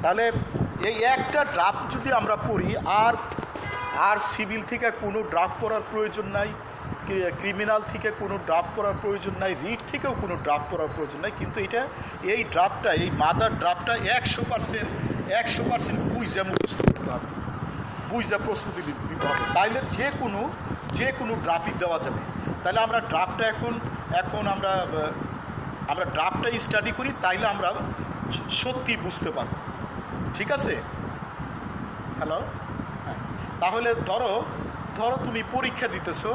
তাহলে এই একটা ড্রাফট যদি আমরা পড়ি, আর সিভিল থেকে কোনো ড্রাফট পড়ার প্রয়োজন নাই, ক্রিমিনাল থেকে কোনো ড্রাফট পড়ার প্রয়োজন নাই, রিট থেকেও কোনো ড্রাফট পড়ার প্রয়োজন নাই। কিন্তু এই ড্রাফটটা, এই মাদার ড্রাফটটা 100% বুঝে মুখস্থ করতে হবে, বুঝে প্রস্তুতি দিতে হবে। তাইলে যে কোনো ড্রাফটই দেওয়া যাবে। তাহলে আমরা ড্রাফটটা এখন আমরা ড্রাফটটা স্টাডি করি, তাইলে আমরা সত্যি বুঝতে পারবো। ঠিক আছে? হ্যালো, হ্যাঁ। তাহলে ধরো তুমি পরীক্ষা দিতেছো,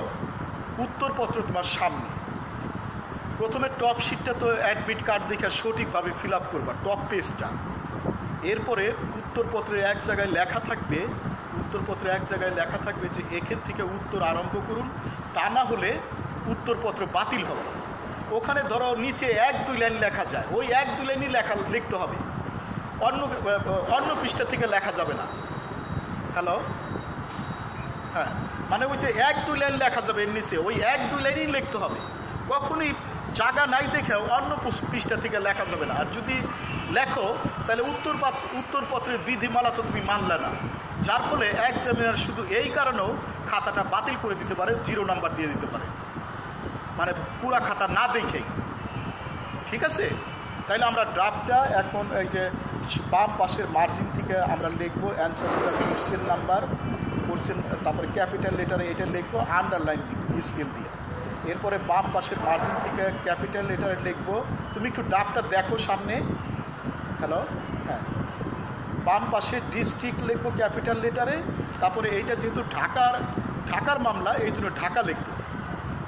উত্তরপত্র তোমার সামনে। প্রথমে টপ শিটটা তো অ্যাডমিট কার্ড দেখে সঠিকভাবে ফিল আপ করবা, টপ পেজটা। এরপরে উত্তরপত্রের এক জায়গায় লেখা থাকবে যে এখান থেকে উত্তর আরম্ভ করুন, তা না হলে উত্তরপত্র বাতিল হবে। ওখানে ধরো নিচে 1-2 লাইন লেখা যায়, ওই 1-2 লাইনই লিখতে হবে, অন্য পৃষ্ঠা থেকে লেখা যাবে না। হ্যালো, হ্যাঁ, মানে ওই যে 1-2 লাইন লেখা যাবে এর নিচে, ওই 1-2 লাইনই লিখতে হবে। কখনোই জায়গা নাই দেখে অন্য পৃষ্ঠা থেকে লেখা যাবে না। আর যদি লেখো তাহলে উত্তরপত্রের বিধিমালা তো তুমি মানলে না, যার ফলে এক্সামিনার শুধু এই কারণেও খাতাটা বাতিল করে দিতে পারে, 0 নাম্বার দিয়ে দিতে পারে, মানে পুরা খাতা না দেখেই। ঠিক আছে? তাইলে আমরা ড্রাফটটা এখন এই যে বাম পাশের মার্জিন থেকে আমরা লিখবো answer to the question number, তারপরে ক্যাপিটাল লেটারে এটা লিখবো, আন্ডারলাইন দিব স্কেল দিয়ে। এরপরে বাম পাশের মার্জিন থেকে ক্যাপিটাল লেটারে লিখবো। তুমি একটু ড্রাফটটা দেখো সামনে। হ্যালো, হ্যাঁ, বাম পাশে ডিস্ট্রিক্ট লিখবো ক্যাপিটাল লেটারে। তারপরে এইটা যেহেতু ঢাকার মামলা, এই জন্য ঢাকা লিখবো।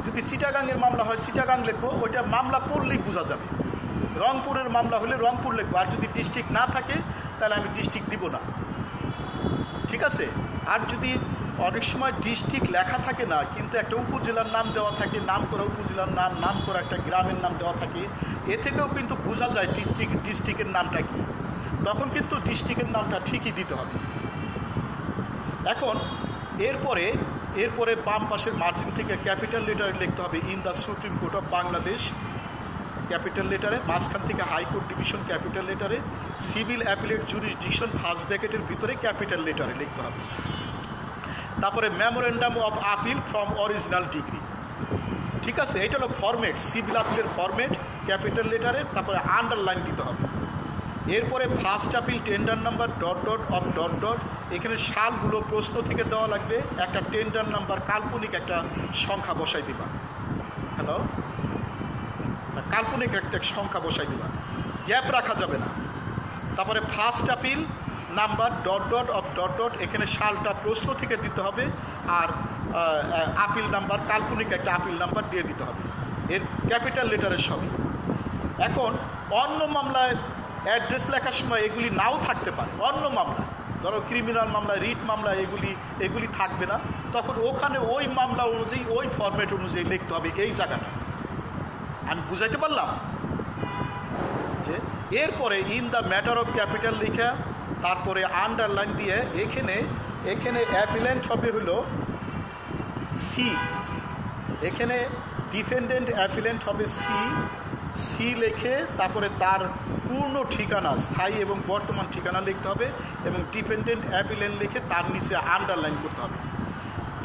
যদি চিটাগাংয়ের মামলা হয় চিটাগাং লিখবো, ওইটা মামলা পড়লেই বোঝা যাবে। রংপুরের মামলা হলে রংপুর লিখবো। আর যদি ডিস্ট্রিক্ট না থাকে তাহলে আমি ডিস্ট্রিক্ট দিব না। ঠিক আছে? আর যদি অনেক সময় ডিস্ট্রিক্ট লেখা থাকে না, কিন্তু একটা উপজেলার নাম দেওয়া থাকে, নাম করা উপজেলার নাম করা একটা গ্রামের নাম দেওয়া থাকে, এ থেকেও কিন্তু বোঝা যায় ডিস্ট্রিক্টের নামটা কি। তখন কিন্তু ডিস্ট্রিক্টের নামটা ঠিকই দিতে হবে। এখন এরপরে বাম পাশের মার্জিন থেকে ক্যাপিটাল লেটারে লিখতে হবে in the supreme court of Bangladesh, capital লেটারে। মাঝখান থেকে হাইকোর্ট ডিভিশন ক্যাপিটাল লেটারে, সিভিল অ্যাপিলেট জুরিসডিকশন ফার্স্ট ব্র্যাকেটের ভিতরে ক্যাপিটাল লেটারে লিখতে হবে। তারপরে memorandum of appeal from original decree. ঠিক আছে? এটা হলো ফরম্যাট, সিভিল আপিলের ফরম্যাট, ক্যাপিটাল লেটারে। তারপরে আন্ডারলাইন দিতে হবে। এরপরে ফার্স্ট আপিল টেন্ডার নাম্বার ... এখানে সালগুলো প্রশ্ন থেকে দেওয়া লাগবে। একটা টেন্ডার নাম্বার কাল্পনিক একটা সংখ্যা বসাই দিবা। হ্যালো, কাল্পনিক একটা সংখ্যা বসাই দিবা, গ্যাপ রাখা যাবে না। তারপরে ফার্স্ট আপিল নাম্বার ... এখানে সালটা প্রশ্ন থেকে দিতে হবে, আর আপিল নাম্বার কাল্পনিক একটা আপিল নাম্বার দিয়ে দিতে হবে। এর ক্যাপিটাল লেটারের সবই। এখন অন্য মামলায় অ্যাড্রেস লেখার সময় এগুলি নাও থাকতে পারে। অন্য মামলায়, ধরো ক্রিমিনাল মামলায়, রিট মামলায় এগুলি থাকবে না। তখন ওখানে ওই মামলা অনুযায়ী, ওই ফরম্যাট অনুযায়ী লিখতে হবে এই জায়গাটা। আমি বুঝাইতে পারলাম? যে এরপরে in the matter of capital লিখা, তারপরে আন্ডারলাইন দিয়ে এখানে অ্যাপিলেন্ট হবে হলো সি। এখানে ডিফেন্ডেন্ট অ্যাপিলেন্ট হবে সি লিখে, তারপরে তার পূর্ণ ঠিকানা, স্থায়ী এবং বর্তমান ঠিকানা লিখতে হবে, এবং ডিপেন্ডেন্ট অ্যাপিলেন্ট লিখে তার নিচে আন্ডারলাইন করতে হবে।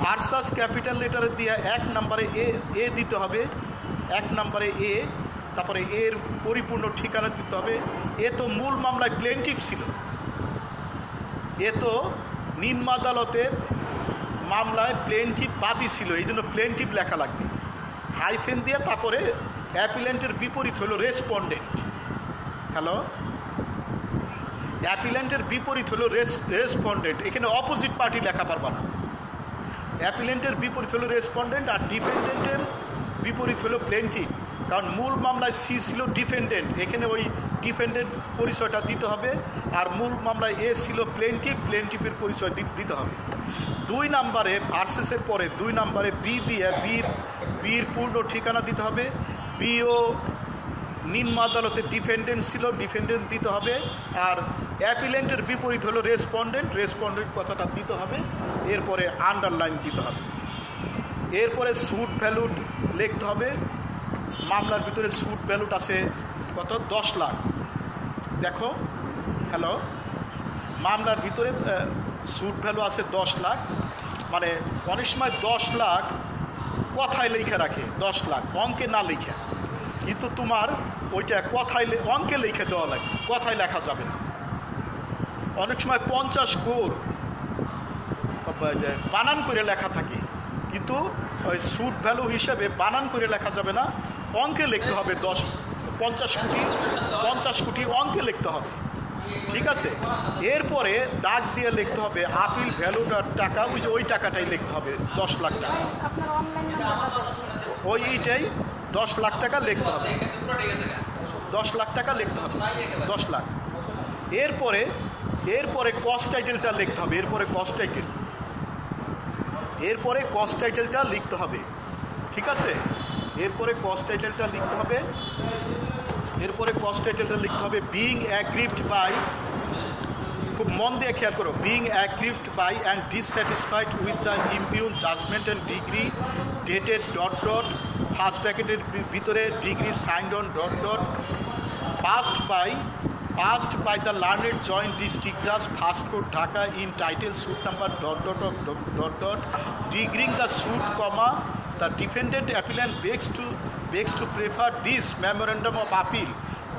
ভার্সাস ক্যাপিটাল লেটারে দিয়ে 1 নম্বরে এ দিতে হবে, 1 নম্বরে এ, তারপরে এর পরিপূর্ণ ঠিকানা দিতে হবে। এ তো মূল মামলায় প্লেনটিভ ছিল, এ তো নিম্ন আদালতের মামলায় প্লেনটিভ বাদী ছিল, এই জন্য প্লেনটিভ লেখা লাগবে হাইফেন দিয়ে। তারপরে অ্যাপিলেন্টের বিপরীত হলো রেসপন্ডেন্ট। হ্যালো, অ্যাপিলেন্টের বিপরীত হলো রেসপন্ডেন্ট। এখানে অপোজিট পার্টি লেখা পারবা না। অ্যাপিলেন্টের বিপরীত হলো রেসপন্ডেন্ট, আর ডিফেন্ডেন্টের বিপরীত হলো প্লেনটিভ। কারণ মূল মামলায় সি ছিল ডিফেন্ডেন্ট, এখানে ওই ডিফেন্ডেন্ট পরিচয়টা দিতে হবে। আর মূল মামলায় এ ছিল প্লেনটিভের পরিচয় দিতে হবে। 2 নম্বরে ভার্সেসের পরে 2 নম্বরে বি দিয়ে বির পূর্ণ ঠিকানা দিতে হবে। বিও নিম্ন আদালতের ডিফেন্ডেন্ট ছিল, ডিফেন্ডেন্ট দিতে হবে। আর অ্যাপিলেন্টের বিপরীত হলো রেসপন্ডেন্ট কথাটা দিতে হবে। এরপরে আন্ডারলাইন দিতে হবে। এরপরে স্যুট ভ্যালুট লিখতে হবে। মামলার ভিতরে স্যুট ভ্যালুট আছে কত? 10 লাখ। দেখো, হ্যালো, মামলার ভিতরে সুট ভ্যালু আছে 10 লাখ, মানে অনেক সময় 10 লাখ কথায় লেখা রাখে, 10 লাখ অঙ্কে না লেখা, কিন্তু তোমার ওইটা কথায় অঙ্কে লিখে দেওয়া লাগবে, কথায় লেখা যাবে না। অনেক সময় 50 crore বানান করে লেখা থাকে, কিন্তু ওই সুট ভ্যালু হিসেবে বানান করে লেখা যাবে না, অঙ্কে লিখতে হবে। 50 কোটি অঙ্কে লিখতে হবে, ঠিক আছে। এরপরে দাগ দিয়ে লিখতে হবে আপিল ভ্যালুটার টাকা, ওই টাকাটাই লিখতে হবে, 10 লাখ টাকা, ওইটাই 10 লাখ টাকা লিখতে হবে, 10 লাখ টাকা লিখতে হবে, 10 লাখ। এরপরে কস্ট টাইটেলটা লিখতে হবে, এরপরে কস্ট টাইটেলটা লিখতে হবে, ঠিক আছে। এরপরে কস্ট টাইটেলটা লিখতে হবে, বিং অ্যাগ্রিভড বাই, খুব মন দিয়ে খেয়াল করো, being aggrieved by and dissatisfied with the impugned judgment and decree dated ... first ব্র্যাকেটের ভিতরে decree signed on ... passed by the learned joint district judge first court Dhaka in title suit number ... Deeging the suit, the defendant appellant begs to prefer this memorandum of appeal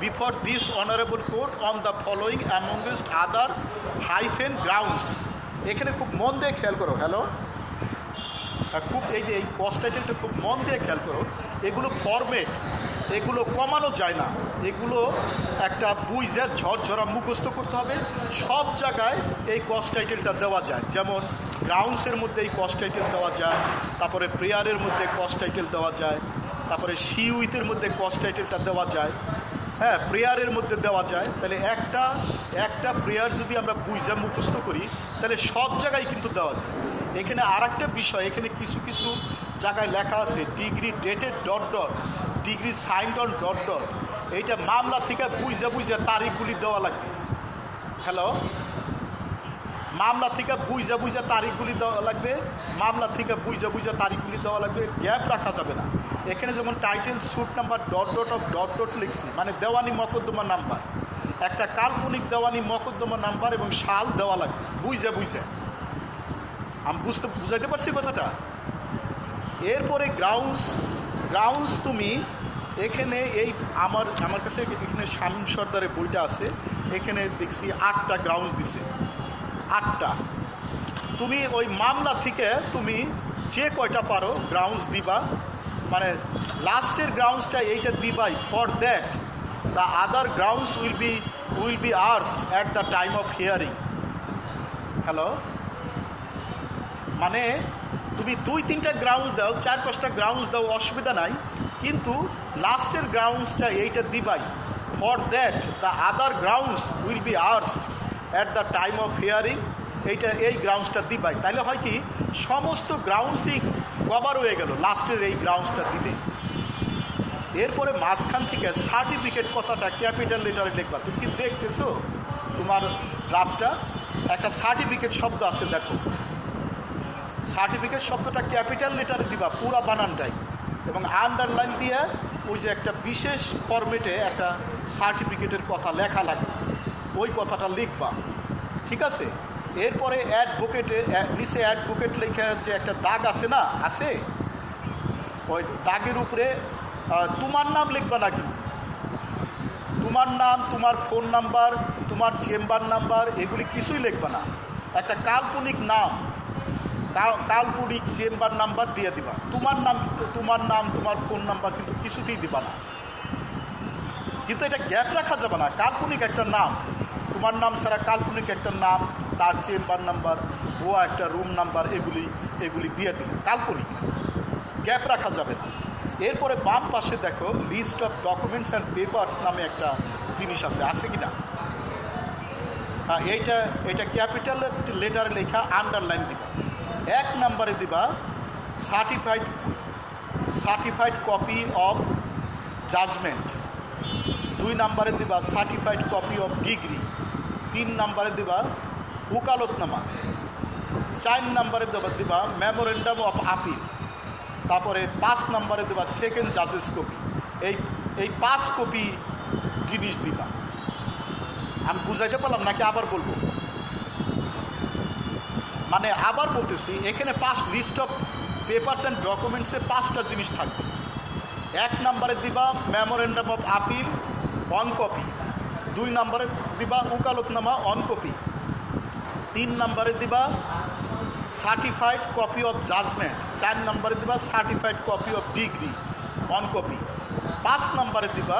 before this honorable court on the following amongst other grounds. এখানে খুব মন দিয়ে খেয়াল করো, hello, খুব এই যে এই কস্ট টাইটেলটা খুব মন দিয়ে খেয়াল করো, এগুলো ফরম্যাট, এগুলো কমানো যায় না, এগুলো একটা বুঝে ঝরঝরা মুখস্থ করতে হবে। সব জায়গায় এই কস্ট টাইটেলটা দেওয়া যায়, যেমন গ্রাউন্ডসের মধ্যে এই কস্ট টাইটেল দেওয়া যায়, তারপরে প্রেয়ারের মধ্যে কস্ট টাইটেল দেওয়া যায়, তারপরে সিউইথের মধ্যে কস্ট টাইটেলটা দেওয়া যায়, হ্যাঁ, প্রেয়ারের মধ্যে দেওয়া যায়। তাহলে একটা প্রেয়ার যদি আমরা বুঝে মুখস্থ করি তাহলে সব জায়গায় কিন্তু দেওয়া যায়। এখানে আর একটা বিষয়, এখানে কিছু জায়গায় লেখা আছে degree dated ... degree signed on ... এইটা মামলা থেকে বুঝে তারিখগুলি দেওয়া লাগবে, হ্যালো, মামলা থেকে বুঝে তারিখগুলি দেওয়া লাগবে, গ্যাপ রাখা যাবে না। এখানে যেমন টাইটেল সুট নাম্বার ... লিখছি, মানে দেওয়ানি মকদ্দমা নাম্বার, একটা কাল্পনিক দেওয়ানি মকদ্দমা নাম্বার এবং সাল দেওয়া লাগবে বুঝে। আমি বুঝাইতে পারছি কথাটা। এরপরে গ্রাউন্ডস তুমি এখানে এই আমার কাছে এখানে শামীম সর্দারের বইটা আছে, এখানে দেখছি 8টা গ্রাউন্ডস দিছে, 8টা। তুমি ওই মামলা থেকে তুমি যে কয়টা পারো গ্রাউন্ডস দিবা, মানে লাস্টের গ্রাউন্ডসটা এইটা দিবাই, for that the other grounds will be asked at the time of hearing, hello, মানে তুমি 2-3টা গ্রাউন্ডস দাও, 4-5টা গ্রাউন্ডস দাও, অসুবিধা নাই, কিন্তু লাস্টের গ্রাউন্ডসটা এইটা দিবাই, for that the other grounds will be asked at the time of hearing, এই গ্রাউন্ডসটা দিবাই। তাহলে হয় কি, সমস্ত গ্রাউন্ডসই কভার হয়ে গেল লাস্টের এই গ্রাউন্ডসটা দিলে। এরপরে মাঝখান থেকে সার্টিফিকেট কথাটা ক্যাপিটাল লেটারে লিখবা। তুমি কি দেখতেছো তোমার ড্রাফটটা? একটা সার্টিফিকেট শব্দ আছে, দেখো, সার্টিফিকেট শব্দটা ক্যাপিটাল লেটারে দিবা পুরা বানানটাই, এবং আন্ডারলাইন দিয়ে ওই যে একটা বিশেষ ফরম্যাটে একটা সার্টিফিকেটের কথা লেখা লাগে, ওই কথাটা লিখবা, ঠিক আছে। এরপরে নিচে অ্যাডভোকেট লেখা যে একটা দাগ আছে না, আছে, ওই দাগের উপরে তোমার নাম লিখবা না, কিন্তু তোমার নাম, তোমার ফোন নাম্বার, তোমার চেম্বার নাম্বার, এগুলি কিছুই লিখবা না। একটা কাল্পনিক নাম, কাল্পনিক চেম্বার নাম্বার দিয়ে দিবা। তোমার নাম, তোমার ফোন নাম্বার কিন্তু কিছুতেই দিবা না, কিন্তু এটা গ্যাপ রাখা যাবে না। কাল্পনিক একটা নাম, তোমার নাম ছাড়া কাল্পনিক একটা নাম, তার চেম্বার নাম্বার, ও একটা রুম নাম্বার, এগুলি দিয়ে দিবে, কাল্পনিক, গ্যাপ রাখা যাবে না। এরপরে বাম পাশে দেখো list of documents and papers নামে একটা জিনিস আছে কি না? হ্যাঁ, এইটা ক্যাপিটাল লেটারে লেখা, আন্ডারলাইন দিবা। 1 নম্বরে দিবা সার্টিফাইড কপি অফ জাজমেন্ট, 2 নম্বরে দিবা সার্টিফাইড কপি অফ ডিগ্রি, 3 নম্বরে দিবা ওকালতনামা, 4 নম্বরে দিবা মেমোরেন্ডাম অফ আপিল, তারপরে 5 নম্বরে দেবা সেকেন্ড জাজেস কপি। এই 5 কপি জিনিস দিবা। আমি বুঝাইতে পারলাম নাকি আবার বলবো? মানে আবার বলতেছি, এখানে লিস্ট অফ পেপারস অ্যান্ড ডকুমেন্টসে 5টা জিনিস থাকবে। 1 নম্বরে দিবা memorandum of appeal on copy, 2 নম্বরে দিবা উকালতনামা অন কপি, 3 নম্বরে দিবা সার্টিফাইড কপি অফ জাজমেন্ট, 4 নম্বরে দিবা certified copy of decree on copy, 5 নম্বরে দিবা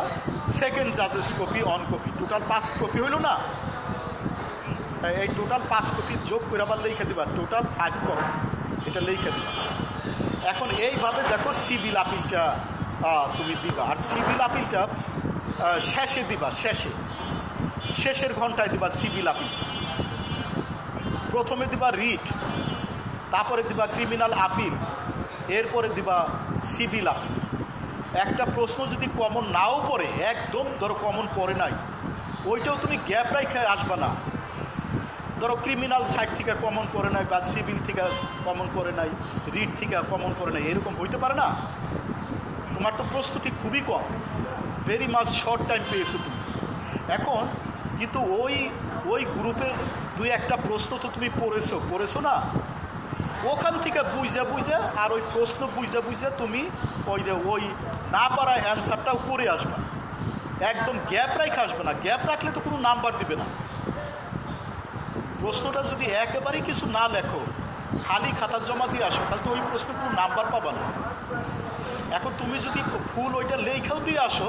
সেকেন্ড জাজেস copy on copy. Total 5 copy হইল না? এই টোটাল 5 কপি যোগ করে আবার লিখে দিবা, টোটাল 5 কপি, এটা লিখে দিবা। এখন এইভাবে দেখো সিভিল আপিলটা তুমি দিবা, আর সিভিল আপিলটা শেষে দিবা, শেষের ঘন্টায় দিবা সিভিল আপিলটা। প্রথমে দিবা রিট, তারপরে দিবা ক্রিমিনাল আপিল, এরপরে দিবা সিভিল আপিল। একটা প্রশ্ন যদি কমন নাও পড়ে, একদম ধরো কমন পড়ে নাই, ওইটাও তুমি গ্যাপ রেখে আসবা না। ধরো ক্রিমিনাল সাইড থেকে কমন পড়ে নাই, বা সিভিল থেকে কমন পড়ে নাই, রিট থেকে কমন পড়ে নাই, এরকম হইতে পারে না? তোমার তো প্রস্তুতি খুবই কম, ভেরি মাচ শর্ট টাইম পেয়েছো তুমি। এখন কিন্তু ওই গ্রুপের 2-1টা প্রশ্ন তো তুমি পড়েছো না? ওখান থেকে বুঝা আর ওই প্রশ্ন বুঝা তুমি ওই না পারা অ্যান্সারটাও করে আসবা, একদম গ্যাপ রেখে আসবে না। গ্যাপ রাখলে তো কোনো নাম্বার দিবে না। প্রশ্নটা যদি একেবারেই কিছু না লেখো, খালি খাতা জমা দিয়ে আসো, তাহলে তো ওই প্রশ্ন কোনো নাম্বার পাবা না। এখন তুমি যদি ফুল ওইটা লেখাও দিয়ে আসো,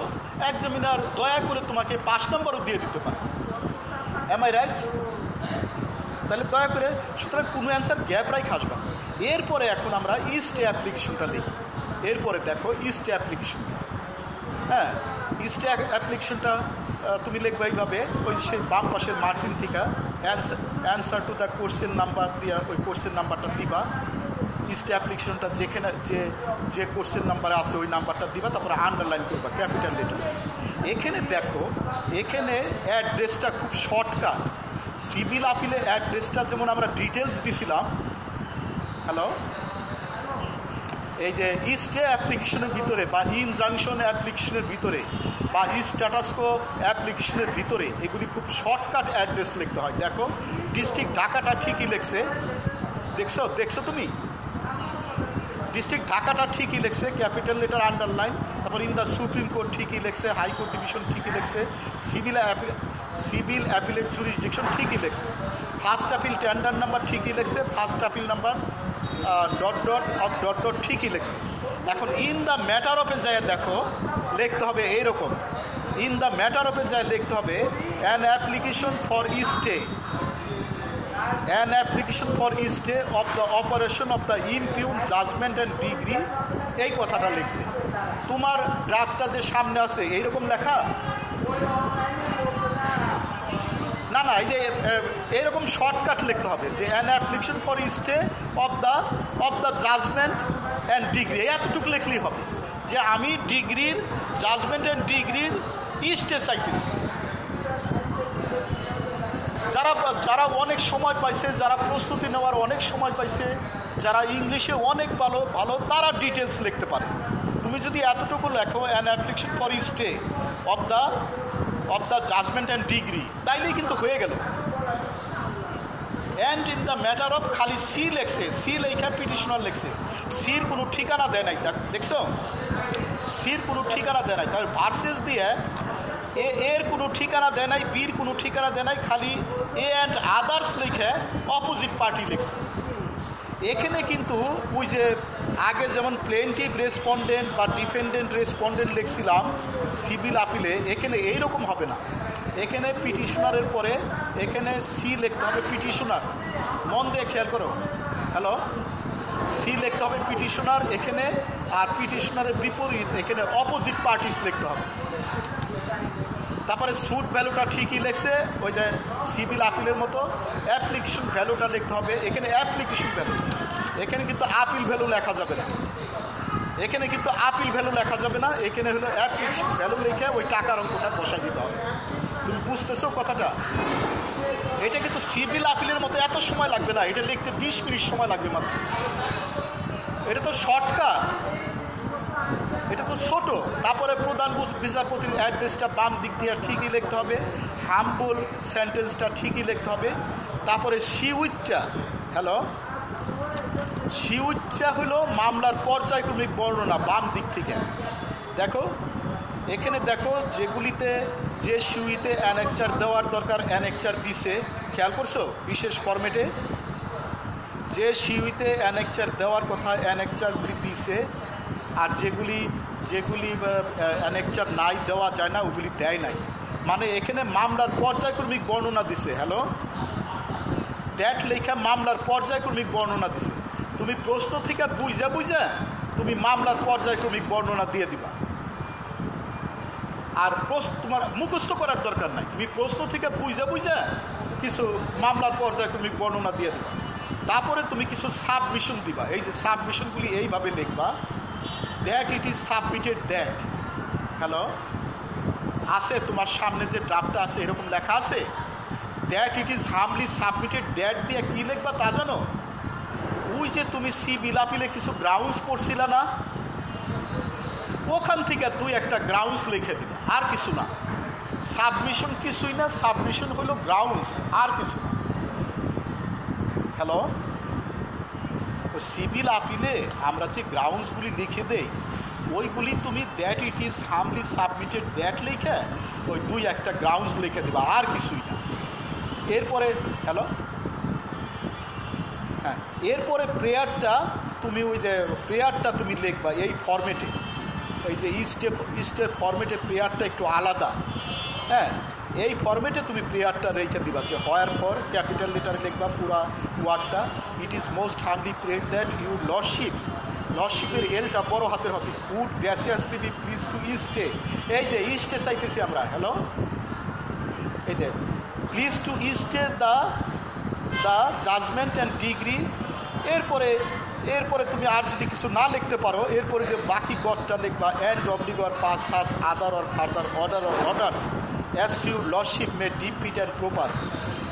এক্সামিনার দয়া করে তোমাকে 5 নম্বরও দিয়ে দিতে পারে। Am I right? তাহলে দয়া করে, সুতরাং কোনো অ্যান্সার গ্যাপ রাইখ আসবা। এরপরে এখন আমরা ইস্ট অ্যাপ্লিকেশনটা লিখি। এরপরে দেখো ইস্ট অ্যাপ্লিকেশনটা, হ্যাঁ, ইস্ট অ্যাপ্লিকেশনটা তুমি লিখবা এইভাবে, ওই সেই বাম পাশের মার্জিন থেকে answer to the question number দিয়ে ওই কোশ্চেন নাম্বারটা দিবা। ইস্ট অ্যাপ্লিকেশনটা যেখানে যে কোশ্চেন নাম্বারে আছে ওই নাম্বারটা দিবা, তারপরে আন্ডারলাইন করবা ক্যাপিটাল লেটার। এখানে দেখো, এখানে অ্যাড্রেসটা খুব শর্টকাট। সিভিল আপিলের অ্যাড্রেসটা যেমন আমরা ডিটেলস দিছিলাম, হ্যালো, এই যে ইস্টে অ্যাপ্লিকেশনের ভিতরে বা ইনজাংশন অ্যাপ্লিকেশনের ভিতরে বা স্ট্যাটাসকো অ্যাপ্লিকেশনের ভিতরে এগুলি খুব শর্টকাট অ্যাড্রেস লিখতে হয়। দেখো ডিস্ট্রিক্ট ঢাকাটা ঠিকই লেখছে, দেখছো তুমি? ডিস্ট্রিক্ট ঢাকাটা ঠিকই লেখছে, ক্যাপিটাল লেটার আন্ডারলাইন, তারপর ইন দ্য সুপ্রিম কোর্ট ঠিকই লেখছে, হাইকোর্ট ডিভিশন ঠিকই লেখছে, সিভিল অ্যাপিলেট জুরিসডিকশন ঠিকই লেখছে, ফার্স্ট আপিল টেন্ডার নাম্বার ঠিকই লেখছে, ফার্স্ট আপিল নাম্বার ডট ঠিকই লেখছে। এখন ইন দ্য ম্যাটার অফে যায় দেখো লিখতে হবে এইরকম, ইন দ্য ম্যাটার অফে যায় লিখতে হবে an application for stay, an application for stay of the operation of the impugned judgment and degree, এই কথাটা লিখছে। তোমার ড্রাফটটা যে সামনে আছে এইরকম লেখা না, এই যে এইরকম শর্টকাট লিখতে হবে যে an application for stay of the judgment and degree, এতটুকু লিখলেই হবে যে আমি ডিগ্রির জাজমেন্ট অ্যান্ড ডিগ্রির স্টে চাইতেছি। যারা অনেক সময় পাইছে, যারা প্রস্তুতি নেওয়ার অনেক সময় পাইছে, যারা ইংলিশে অনেক ভালো তারা ডিটেলস লিখতে পারে। তুমি যদি এতটুকু লেখো an application for stay of the judgement and decree, তাইলেই কিন্তু হয়ে গেল। And in the matter of, খালি সি লেখছে, সি লেখা পিটিশনার লেখছে, সির কোনো ঠিকানা দেয় নাই, দেখছো? সির কোনো ঠিকানা দেয় নাই, তাহলে ভার্সেস দিয়ে এর কোনো ঠিকানা দেয় নাই, বির কোনো ঠিকানা দেয় নাই, খালি এ অ্যান্ড আদার্স লিখে অপোজিট পার্টি লিখছে। এখানে কিন্তু ওই যে আগে যেমন প্লেন্টিভ রেসপন্ডেন্ট বা ডিফেন্ডেন্ট রেসপন্ডেন্ট লিখছিলাম সিভিল আপিলে, এখানে এইরকম হবে না। এখানে পিটিশনারের পরে এখানে সি লিখতে হবে পিটিশনার, মন দিয়ে খেয়াল করো, হ্যালো, সি লিখতে হবে পিটিশনার এখানে, আর পিটিশনারের বিপরীত এখানে অপোজিট পার্টিস লিখতে হবে। তারপরে সুট ভ্যালুটা ঠিকই লেখছে ওই যে সিভিল আপিলের মতো, অ্যাপ্লিকেশন ভ্যালুটা লিখতে হবে এখানে, অ্যাপ্লিকেশন ভ্যালু, এখানে কিন্তু আপিল ভ্যালু লেখা যাবে না, এখানে কিন্তু আপিল ভ্যালু লেখা যাবে না, এখানে হলো অ্যাপ্লিকেশন ভ্যালু লিখে ওই টাকার অঙ্কটা বসাই দিতে হবে। তুমি বুঝতেছো কথাটা? এটা কিন্তু সিভিল আপিলের মতো এত সময় লাগবে না, এটা লিখতে 20 মিনিট সময় লাগবে মাত্র। এটা তো শর্টকাট, এটা তো ছোট। তারপরে প্রধান বিচারপতির অ্যাড্রেসটা বাম দিক দিয়ে ঠিকই লিখতে হবে, হাম্বল সেন্টেন্সটা ঠিকই লিখতে হবে, তারপরে সি উইথটা, হ্যালো, সিউইটা হলো মামলার পর্যায়ক্রমিক বর্ণনা বাম দিক থেকে। দেখো এখানে দেখো যেগুলিতে যে সিউইতে অ্যানেকচার দেওয়ার দরকার অ্যানেকচার দিছে, খেয়াল করছো বিশেষ ফরম্যাটে যে সিউইতে অ্যানেকচার দেওয়ার কথা অ্যানেকচারগুলি দিছে, আর যেগুলি অ্যানেকচার নাই দেওয়া যায় না ওগুলি দেয় নাই। মানে এখানে মামলার পর্যায়ক্রমিক বর্ণনা দিছে। হ্যালো, দ্যাট লেখা মামলার পর্যায়ক্রমিক বর্ণনা দিছে। তুমি প্রশ্ন থেকে বুঝা তুমি মামলার পর্যায়ক্রমিক বর্ণনা দিয়ে দিবা, আর তোমার মুখস্থ করার দরকার নাই। তুমি প্রশ্ন থেকে বুঝা কিছু মামলার পর্যায়ক্রমিক বর্ণনা দিয়ে দিবা। তারপরে তুমি কিছু সাবমিশন দিবা। এই যে সাবমিশনগুলি এইভাবে লিখবা, that it is submitted that. Hello, আছে তোমার সামনে যে ড্রাফটটা আছে এরকম লেখা আছে, that it is হামলি submitted that দিয়ে কী লিখবা তা জানো? ওই যে তুমি সিভিল আপিলে কিছু গ্রাউন্ডস পড়ছিল না, ওখান থেকে তুই একটা গ্রাউন্ডস লিখে দিবা, আর কিছু না। সাবমিশন কিছুই না, সাবমিশন হলো গ্রাউন্ডস, আর কিছু না। হ্যালো, ও সিভিল আপিলে আমরা যে গ্রাউন্ডসগুলি লিখে দেই ওইগুলি তুমি that it is হামলি submitted that লিখে ওই দুই একটা গ্রাউন্ডস লিখে দিবা, আর কিছুই না। এরপরে হ্যালো, হ্যাঁ, এরপরে প্রেয়ারটা তুমি ওই যে প্রেয়ারটা তুমি লিখবা এই ফরম্যাটে। এই যে ইস্টের ফরম্যাটে প্রেয়ারটা একটু আলাদা। হ্যাঁ, এই ফরম্যাটে তুমি প্রেয়ারটা রেখে দিবা, যে হওয়ার পর ক্যাপিটাল লেটারে লিখবা পুরা ওয়ার্ডটা, it is most humbly prayed that you লর্ডশিপের এলটা বড় হাতের হবে, would graciously be pleased to stay. এই যে ইস্টে চাইতেছি আমরা। হ্যালো, এই যে pleased to stay the judgement and decree. এরপরে তুমি আর যদি কিছু না লিখতে পারো, এরপরে যে বাকি গডটা লিখবা, and obligor pass such other or further order or orders as to lordship may deem fit and proper.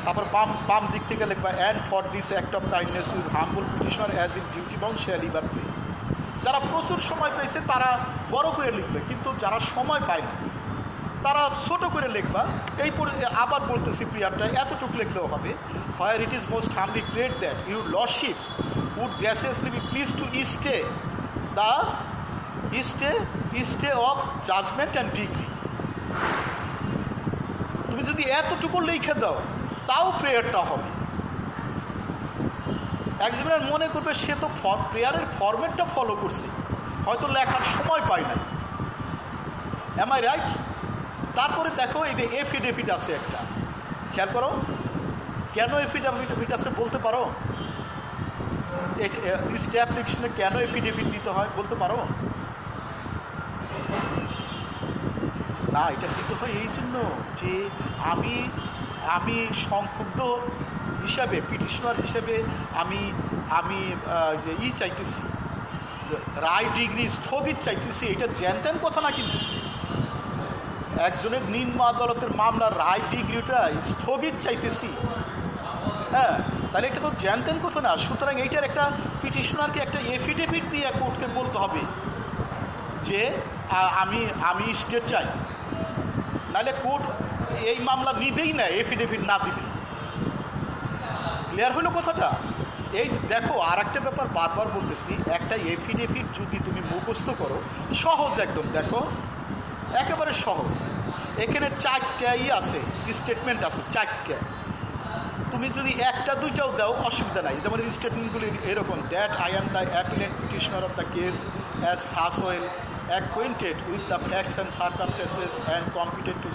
তারপর বাম দিক থেকে লিখবা, and for this act of kindness your humble petitioner as in duty bound shall ever pray. যারা প্রচুর সময় পেয়েছে তারা বড় করে লিখবে, কিন্তু যারা সময় পায় না তারা ছোট করে লিখবা। এই আবার বলতেছি প্রিয়ারটা এতটুকু লিখলেও হবে, where it is most humbly prayed that your lordships would graciously be pleased to stay of judgment and decree. তুমি যদি এতটুকু লিখে দাও তাও প্রেয়ারটা হবে। একজনের মনে করবে সে তো প্রেয়ারের ফরম্যাটটা ফলো করছে, হয়তো লেখার সময় পায় না। Am I right? তারপরে দেখো এই যে এফিডেভিট আছে একটা, খেয়াল করো কেন এফিডেভিট আছে বলতে পারো? স্টে অ্যাপ্লিকেশনে কেন এফিডেভিট দিতে হয় বলতে পারো? না, এটা দিতে হয় এই জন্য যে আমি সংক্ষুব্ধ হিসাবে, পিটিশনার হিসাবে আমি যে চাইতেছি, রায় ডিগ্রি স্থগিত চাইতেছি। এটা জ্যানত্যান কথা না, কিন্তু একজনের নিম্ন আদালতের মামলার রায় ডিগ্রিটা স্থগিত চাইতেছি। হ্যাঁ, তাহলে এটা তো জ্যানত্যান কথা না। সুতরাং এইটার একটা পিটিশনারকে একটা এফিডেভিট দিয়ে কোর্টকে বলতে হবে যে আমি স্টে চাই, নাহলে কোর্ট এই মামলা নিবেই না এফিডেভিট না দিবে। ক্লিয়ার হলো কথাটা? এই দেখো আর একটা ব্যাপার বারবার বলতেছি, একটা এফিডেভিট যদি তুমি মুখস্থ করো, সহজ একদম, দেখো একেবারে সহজ। এখানে 4টাই আছে, স্টেটমেন্ট আছে 4টা। তুমি যদি একটা দুইটাও দাও অসুবিধা নাই। যেমন স্টেটমেন্টগুলি এরকম, that I am the appellant petitioner of the case as such well acquainted with the facts and circumstances and competent to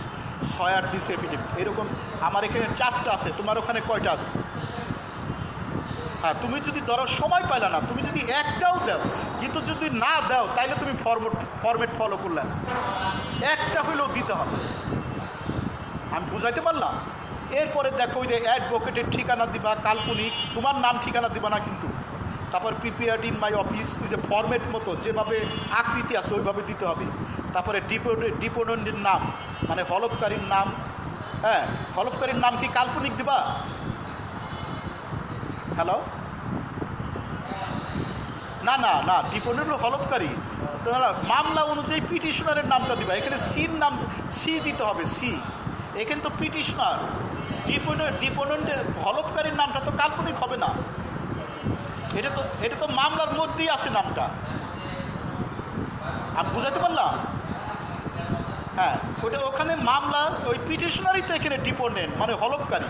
swear this affidavit. এরকম আমার এখানে 4টা আছে, তোমার ওখানে কয়টা আছে? হ্যাঁ, তুমি যদি ধরো সময় পাইলে না, তুমি যদি একটাও দাও, কিন্তু যদি না দাও তাইলে তুমি ফরম্যাট ফলো করলে না, একটা হইলেও দিতে হবে। আমি বুঝাইতে পারলাম? এরপরে দেখো ওই যে অ্যাডভোকেটের ঠিকানা দিবা, কাল্পনিক, তোমার নাম ঠিকানা দিবা না কিন্তু। তারপর প্রিপেয়ার্ড ইন মাই অফিস, ওই যে ফরম্যাট মতো যেভাবে আকৃতি আছে ওইভাবে দিতে হবে। তারপরে ডিপোনেন্টের নাম, মানে হলফকারীর নাম। হ্যাঁ, হলফকারীর নাম কি কাল্পনিক দিবা? হ্যালো, না না না, ডিপোনেন্ট হলো হলফকারী। মামলা অনুযায়ী পিটিশনারের নামটা দিবা। এখানে সির নাম সি দিতে হবে, সি। এখানে তো পিটিশনার, ডিপোনেন্টের হলফকারীর নামটা তো কাল্পনিক হবে না। এটা তো মামলার মধ্যেই আছে নামটা, আমি বুঝাতে পারলাম? হ্যাঁ, ওখানে মামলা ওই পিটিশনারই তো এখানে ডিপেন্ডেন্ট, মানে হলফকারী।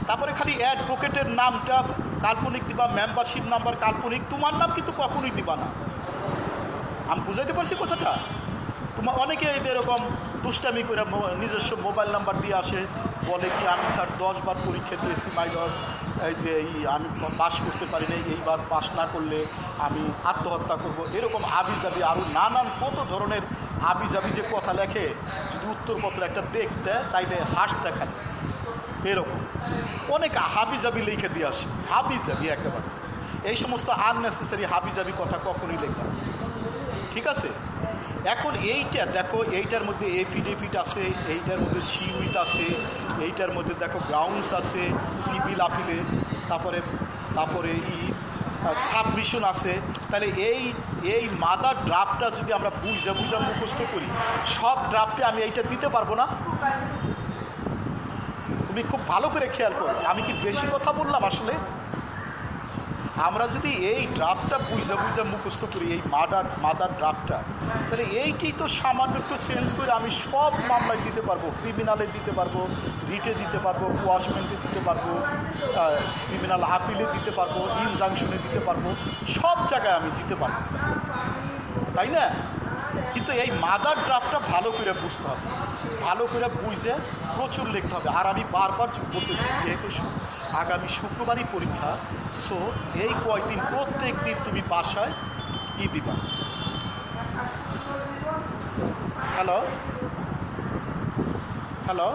তারপরে খালি অ্যাডভোকেটের নামটা কাল্পনিক দিবা, মেম্বারশিপ নাম্বার কাল্পনিক, তোমার নাম কিন্তু কখনোই দিবা না। আমি বুঝাইতে পারছি কথাটা? তোমার অনেকে এরকম দুষ্টামি করে নিজস্ব মোবাইল নাম্বার দিয়ে আসে, বলে কি আমি স্যার 10 বার পরীক্ষা দিয়েছি মাইনর, এই যে আমি পাস করতে পারি না, এইবার পাস না করলে আমি আত্মহত্যা করব, এরকম আবিজাবি আরও নানান কত ধরনের আবিজাবি যে কথা লেখে, যদি উত্তরপত্র একটা দেখতে তাইলে হাসতে খালি, এরকম অনেক হাবিজাবি লিখে দিয়ে আসে, হাবিজাবি একেবারে। এই সমস্ত আননেসেসারি হাবিজাবি কথা কখনই লেখা, ঠিক আছে? এখন এইটা দেখো, এইটার মধ্যে এফিডেভিট আছে, এইটার মধ্যে সিউইট আছে, এইটার মধ্যে দেখো গ্রাউন্ডস আছে সিভিল আপিলে, তারপরে সাবমিশন আছে। তাহলে এই মাদার ড্রাফটটা যদি আমরা বুঝা মুখস্থ করি, সব ড্রাফটে আমি এইটা দিতে পারবো না। তুমি খুব ভালো করে খেয়াল করো, আমি কি বেশি কথা বললাম আসলে? আমরা যদি এই ড্রাফটটা বুঝা মুখস্থ করি, এই মাদার ড্রাফটটা, তাহলে এইটি তো সামান্য একটু চেঞ্জ করে আমি সব মামলায় দিতে পারবো, ক্রিমিনালে দিতে পারবো, রিটে দিতে পারবো, কোয়াশমেন্টে দিতে পারবো, ক্রিমিনাল আপিলে দিতে পারবো, ইনজাংশনে দিতে পারবো, সব জায়গায় আমি দিতে পারবো, তাই না? কিন্তু এই মাদার ড্রাফটটা ভালো করে বুঝতে হবে, ভালো করে বুঝে প্রচুর লিখতে হবে। আর আমি বারবার বলতেছি, যেহেতু আগামী শুক্রবারই পরীক্ষা, সো এই কয়েকদিন প্রত্যেক দিন তুমি বাসায় কি দিবা। Hello hello